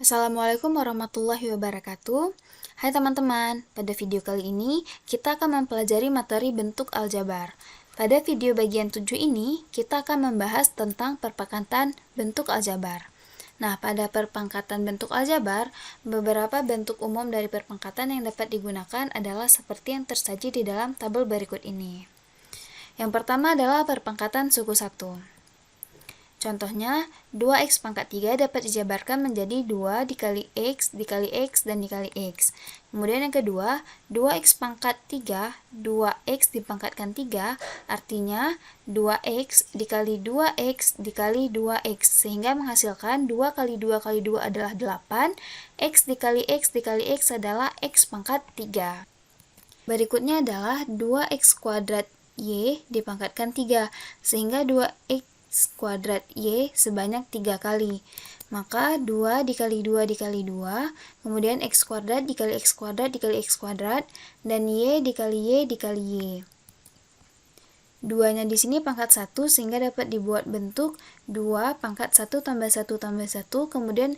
Assalamualaikum warahmatullahi wabarakatuh. Hai teman-teman, pada video kali ini kita akan mempelajari materi bentuk aljabar. Pada video bagian 7 ini, kita akan membahas tentang perpangkatan bentuk aljabar. Nah, pada perpangkatan bentuk aljabar, beberapa bentuk umum dari perpangkatan yang dapat digunakan adalah seperti yang tersaji di dalam tabel berikut ini. Yang pertama adalah perpangkatan suku 1. Contohnya, 2x pangkat 3 dapat dijabarkan menjadi 2 dikali x, dikali x, dan dikali x. Kemudian yang kedua, 2x pangkat 3, 2x dipangkatkan 3, artinya 2x dikali 2x dikali 2x, sehingga menghasilkan 2 kali 2 kali 2 adalah 8, x dikali x dikali x adalah x pangkat 3. Berikutnya adalah 2x kuadrat y dipangkatkan 3, sehingga 2x kuadrat y sebanyak 3 kali. Maka 2 dikali 2 dikali 2, kemudian x kuadrat dikali x kuadrat dikali x kuadrat, dan y dikali y dikali y. Duanya di sini pangkat 1 sehingga dapat dibuat bentuk 2 pangkat 1 tambah 1 tambah 1, kemudian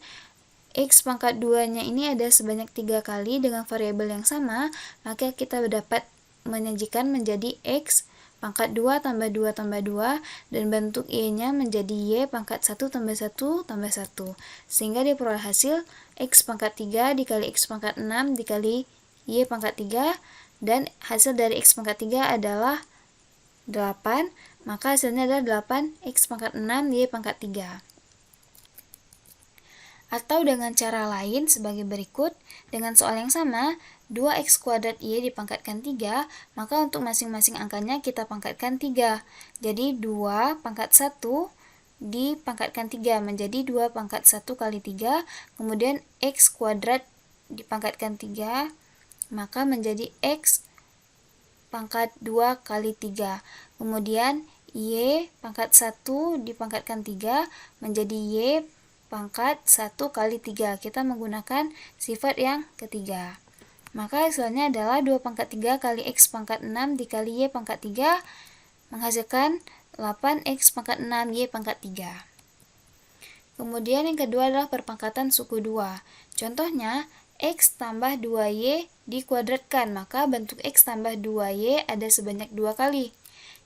x pangkat 2-nya ini ada sebanyak 3 kali dengan variabel yang sama, maka kita dapat menyajikan menjadi x pangkat 2 tambah 2 tambah 2, dan bentuk y-nya menjadi y pangkat 1 tambah 1 tambah 1, sehingga diperoleh hasil x pangkat 3 dikali x pangkat 6 dikali y pangkat 3, dan hasil dari x pangkat 3 adalah 8, maka hasilnya adalah 8 x pangkat 6 y pangkat 3. Atau dengan cara lain sebagai berikut, dengan soal yang sama, 2x kuadrat y dipangkatkan 3, maka untuk masing-masing angkanya kita pangkatkan 3. Jadi 2 pangkat 1 dipangkatkan 3 menjadi 2 pangkat 1 kali 3, kemudian x kuadrat dipangkatkan 3, maka menjadi x pangkat 2 kali 3. Kemudian y pangkat 1 dipangkatkan 3 menjadi y pangkat 1 kali 3. Kita menggunakan sifat yang ketiga. Maka hasilnya adalah 2 pangkat 3 kali x pangkat 6 dikali y pangkat 3 menghasilkan 8x pangkat 6 y pangkat 3. Kemudian yang kedua adalah perpangkatan suku 2. Contohnya, x tambah 2y dikuadratkan, maka bentuk x tambah 2y ada sebanyak 2 kali.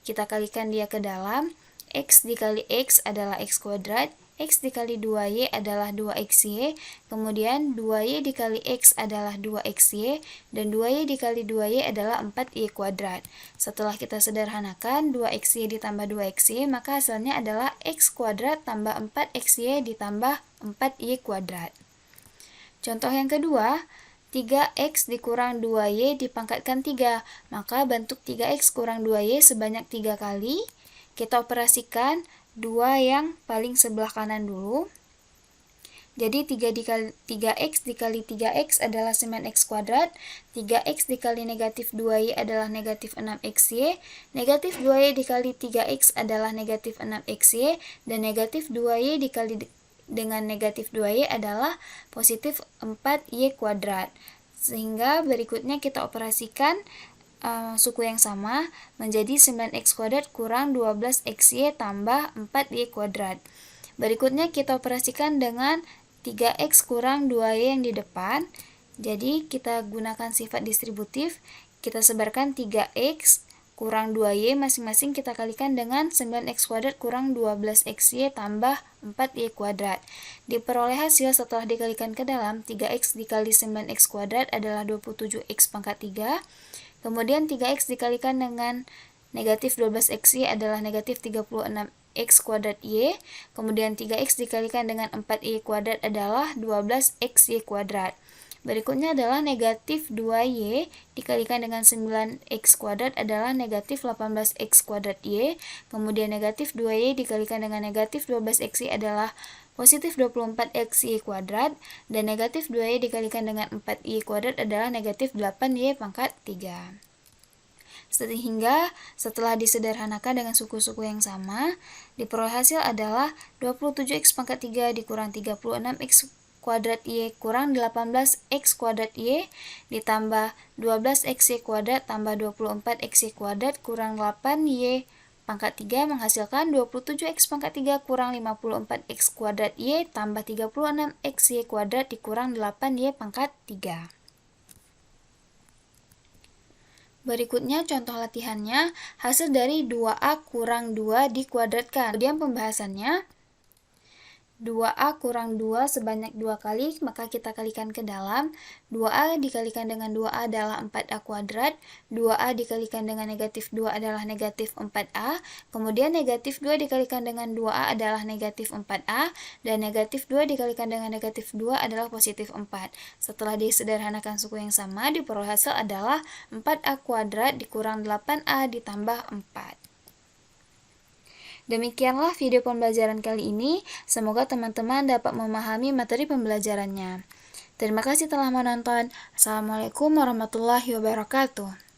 Kita kalikan dia ke dalam, x dikali x adalah x kuadrat, x dikali 2y adalah 2xy, kemudian 2y dikali x adalah 2xy, dan 2y dikali 2y adalah 4y kuadrat. Setelah kita sederhanakan, 2xy ditambah 2xy, maka hasilnya adalah x kuadrat tambah 4xy ditambah 4y kuadrat. Contoh yang kedua, 3x dikurang 2y dipangkatkan 3, maka bentuk 3x kurang 2y sebanyak 3 kali. Kita operasikan 2 yang paling sebelah kanan dulu. Jadi 3x dikali 3x adalah 9x kuadrat, 3x dikali negatif 2y adalah negatif 6xy, negatif 2y dikali 3x adalah negatif 6xy, dan negatif 2y dikali dengan negatif 2y adalah positif 4y kuadrat. Sehingga berikutnya kita operasikan suku yang sama menjadi 9x kuadrat kurang 12xy tambah 4y kuadrat. Berikutnya kita operasikan dengan 3x kurang 2y yang di depan. Jadi kita gunakan sifat distributif, kita sebarkan 3x kurang 2y masing-masing kita kalikan dengan 9x kuadrat kurang 12xy tambah 4y kuadrat. Diperoleh hasil setelah dikalikan ke dalam, 3x dikali 9x kuadrat adalah 27x pangkat 3. Kemudian 3x dikalikan dengan negatif 12xy adalah negatif 36x kuadrat y. Kemudian 3x dikalikan dengan 4y kuadrat adalah 12xy kuadrat. Berikutnya adalah negatif 2y dikalikan dengan 9x kuadrat adalah negatif 18x kuadrat y. Kemudian negatif 2y dikalikan dengan negatif 12xy adalah positif 24xy kuadrat, dan negatif 2y dikalikan dengan 4y kuadrat adalah negatif 8y pangkat 3. Sehingga setelah disederhanakan dengan suku-suku yang sama, diperoleh hasil adalah 27x pangkat 3 dikurang 36x kuadrat y kurang 18x kuadrat y ditambah 12xy kuadrat tambah 24xy kuadrat kurang 8y pangkat 3 menghasilkan 27x pangkat 3 kurang 54x kuadrat Y tambah 36x Y kuadrat dikurang 8Y pangkat 3. Berikutnya contoh latihannya, hasil dari 2A kurang 2 dikuadratkan. Kemudian pembahasannya, 2A kurang 2 sebanyak 2 kali, maka kita kalikan ke dalam. 2A dikalikan dengan 2A adalah 4A kuadrat. 2A dikalikan dengan negatif 2 adalah negatif 4A. Kemudian negatif 2 dikalikan dengan 2A adalah negatif 4A. Dan negatif 2 dikalikan dengan negatif 2 adalah positif 4. Setelah disederhanakan suku yang sama, diperoleh hasil adalah 4A kuadrat dikurang 8A ditambah 4. Demikianlah video pembelajaran kali ini. Semoga teman-teman dapat memahami materi pembelajarannya. Terima kasih telah menonton. Assalamualaikum warahmatullahi wabarakatuh.